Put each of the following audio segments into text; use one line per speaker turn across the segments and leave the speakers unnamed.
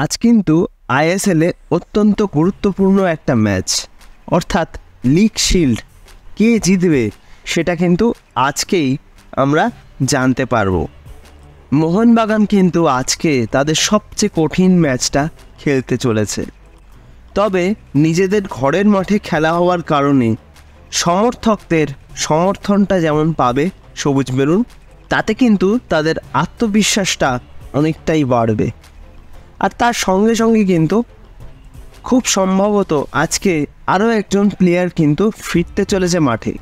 আজ কিন্তু আইএসএলে অত্যন্ত গুরুত্বপূর্ণ একটা ম্যাচ, অর্থাৎ লিগ শিল্ড কে জিতবে সেটা কিন্তু আজকেই আমরা জানতে পারবো। মোহনবাগান কিন্তু আজকে তাদের সবচেয়ে কঠিন ম্যাচটা খেলতে চলেছে। তবে নিজেদের ঘরের মাঠে খেলা হওয়ার কারণে সমর্থকদের সমর্থনটা যেমন পাবে সবুজ মেরুন, তাতে কিন্তু তাদের আত্মবিশ্বাসটা অনেকটাই বাড়বে। আর তার সঙ্গে সঙ্গে কিন্তু খুব সম্ভবত আজকে আরও একজন প্লেয়ার কিন্তু ফিরতে চলেছে মাঠে,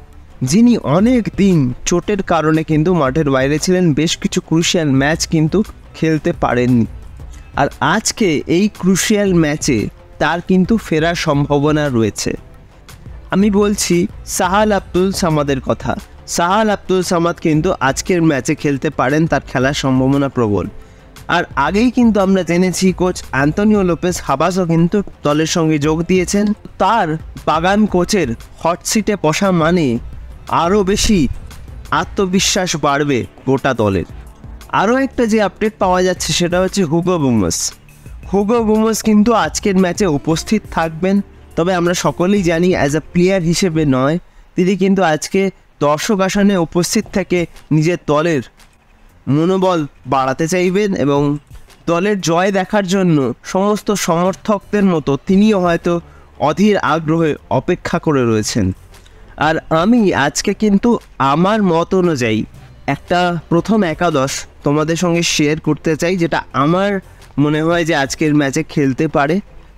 যিনি অনেক দিন চোটের কারণে কিন্তু মাঠের বাইরে ছিলেন, বেশ কিছু ক্রুশিয়াল ম্যাচ কিন্তু খেলতে পারেননি। আর আজকে এই ক্রুশিয়াল ম্যাচে তার কিন্তু ফেরার সম্ভাবনা রয়েছে। আমি বলছি সাহাল আব্দুল সামাদের কথা। সাহাল আব্দুল সামাদ কিন্তু আজকের ম্যাচে খেলতে পারেন, তার খেলার সম্ভাবনা প্রবল। আর আগেই কিন্তু আমরা জেনেছি কোচ অ্যান্তনিও লোপেজ হাবাসও কিন্তু দলের সঙ্গে যোগ দিয়েছেন। তার বাগান কোচের হট সিটে বসা মানে আরও বেশি আত্মবিশ্বাস বাড়বে গোটা দলের। আরও একটা যে আপডেট পাওয়া যাচ্ছে সেটা হচ্ছে হুগো বুমস কিন্তু আজকের ম্যাচে উপস্থিত থাকবেন। তবে আমরা সকলেই জানি অ্যাজ আ প্লেয়ার হিসেবে নয়, তিনি কিন্তু আজকে দর্শক আসনে উপস্থিত থেকে নিজের দলের মনোবল বাড়াতে চাইবেন এবং দলের জয় দেখার জন্য সমস্ত সমর্থকদের মতো তিনিও হয়তো অধীর আগ্রহে অপেক্ষা করে রয়েছেন। আর আমি আজকে কিন্তু আমার মত অনুযায়ী একটা প্রথম একাদশ তোমাদের সঙ্গে শেয়ার করতে চাই, যেটা আমার মনে হয় যে আজকের ম্যাচে খেলতে পারে।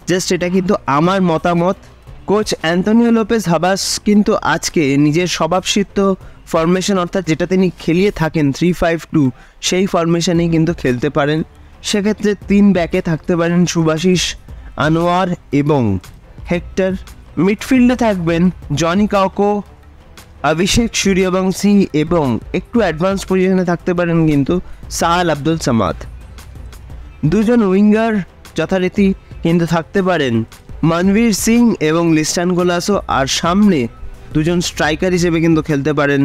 জাস্ট এটা কিন্তু আমার মতামত। কোচ অ্যান্তনিও লোপেজ হাবাস কিন্তু আজকে নিজের স্বভাবসিদ্ধ ফরমেশন, অর্থাৎ যেটা তিনি খেলিয়ে থাকেন 3-5-2, সেই ফরমেশনেই কিন্তু খেলতে পারেন। সেক্ষেত্রে 3 ব্যাকে থাকতে পারেন সুভাশিস, আনোয়ার এবং হেক্টর। মিডফিল্ডে থাকবেন জনি কাউকো, অভিষেক সূর্যবংশী এবং একটু অ্যাডভান্স পজিশনে থাকতে পারেন কিন্তু সাহাল আব্দুল সামাদ। দুজন উইঙ্গার যথারীতি কিন্তু থাকতে পারেন মনবীর সিং এবং লিস্টান গোলাসো। আর সামনে দুজন স্ট্রাইকার হিসেবে কিন্তু খেলতে পারেন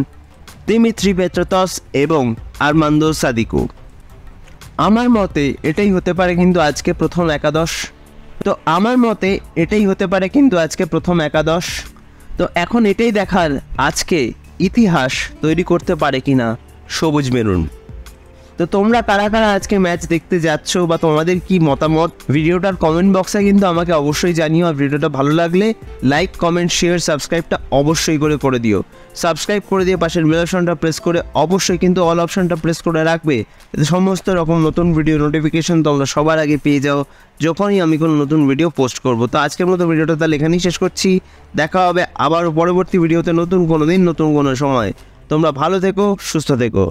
দিমিত্রি পেত্রাতস এবং আর্মান্দো সাদিকো। আমার মতে এটাই হতে পারে কিন্তু আজকে প্রথম একাদশ। তো এখন এটাই দেখার আজকে ইতিহাস তৈরি করতে পারে কিনা সবুজ মেরুন। তো তোমরা কারা কারা আজকে ম্যাচ দেখতে যাচ্ছ বা তোমাদের কি মতামত, ভিডিওটার কমেন্ট বক্সে কিন্তু আমাকে অবশ্যই জানিও। আর ভিডিওটা ভালো লাগলে লাইক, কমেন্ট, শেয়ার, সাবস্ক্রাইবটা অবশ্যই করে দিও। সাবস্ক্রাইব করে দিয়ে পাশের বেল অপশনটা প্রেস করে অবশ্যই কিন্তু অল অপশনটা প্রেস করে রাখবে, এতে সমস্ত রকম নতুন ভিডিও নোটিফিকেশন তোমরা সবার আগে পেয়ে যাও যখনই আমি কোনো নতুন ভিডিও পোস্ট করব। তো আজকের মতো ভিডিওটা তাহলে এখানেই শেষ করছি। দেখা হবে আবার পরবর্তী ভিডিওতে নতুন কোনো দিন, নতুন কোনো সময়। তোমরা ভালো থেকো, সুস্থ থেকো।